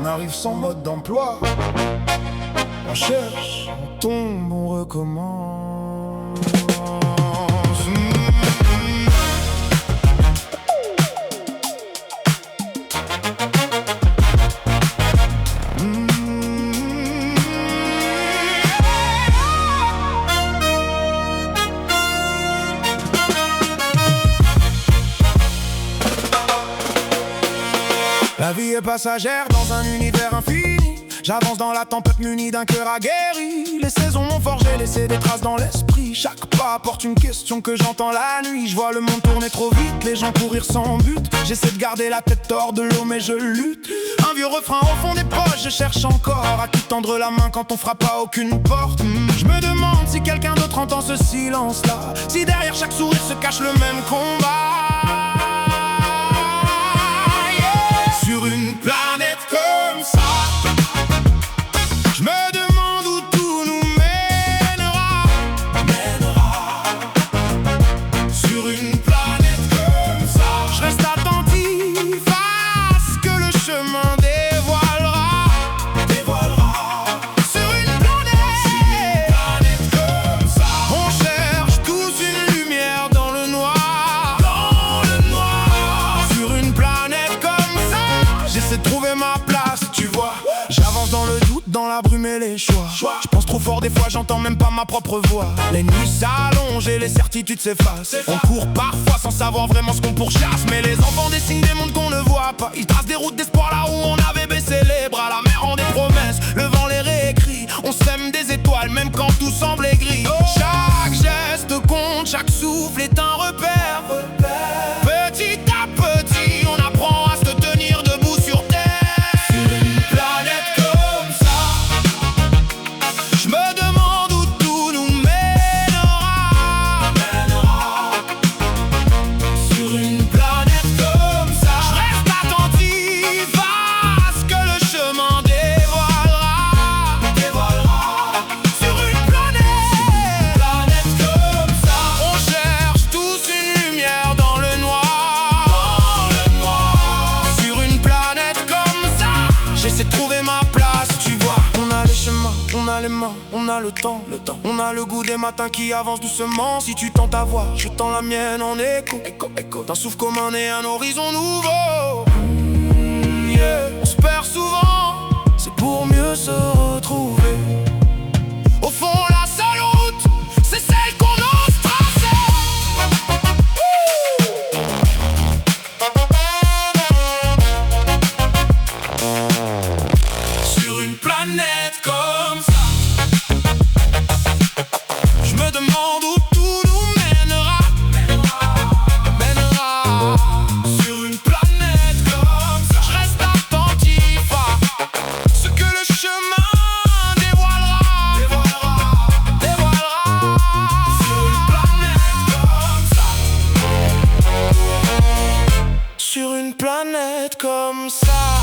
arrive sans mode d'emploi. On cherche, on tombe, on recommence. La vie est passagère dans un univers infini. J'avance dans la tempête muni d'un cœur aguerri. Les saisons m'ont forgé, laissé des traces dans l'esprit. Chaque pas apporte une question que j'entends la nuit. Je vois le monde tourner trop vite, les gens courir sans but. J'essaie de garder la tête hors de l'eau mais je lutte. Un vieux refrain au fond des poches, je cherche encore à qui tendre la main quand on frappe à aucune porte. Je me demande si quelqu'un d'autre entend ce silence-là, si derrière chaque sourire se cache le même combat. Sur une planète comme ça, je me demande où tout nous mènera. Sur une planète comme ça, je reste attentif à ce que le chemin dévoilera. Sur une planète comme ça, on cherche tous une lumière dans le noir. Sur une planète comme ça, j'essaie de trouver ma place, tu vois. J'avance dans le doute, dans la brume et les choix. Je pense trop fort, des fois j'entends même pas ma propre voix. Les nuits s'allongent et les certitudes s'effacent. On court parfois sans savoir vraiment ce qu'on pourchasse. Mais les enfants dessinent des mondes qu'on ne voit pas. Ils tracent des routes d'espoir là où on avait baissé les bras. La mer rend des promesses, le vent les réécrit. On sème des étoiles même quand tout semble gris. Chaque geste compte, chaque souffle est un repère. Petit à petit, on apprend à se tenir debout sur terre. Sur une planète comme ça, je me demande où tout nous mènera. Sur une planète comme ça, je reste attentif à ce que le chemin dévoilera. Sur une planète comme ça, on cherche tous une lumière dans le noir. Sur une planète comme ça, j'essaie de trouver ma place, tu vois. On a les chemins, on a les mains, on a le temps. On a le goût des matins qui avancent doucement. Si tu tends ta voix, je tends la mienne en écho. D'un souffle commun et un horizon nouveau. On se perd souvent, c'est pour mieux se retrouver. Au fond, la seule route, c'est celle qu'on ose tracer. Sur une planète comme ça, je me demande où tout nous mènera. Sur une planète comme ça, je reste attentif à ce que le chemin dévoilera. Sur une planète comme ça, sur une planète comme ça.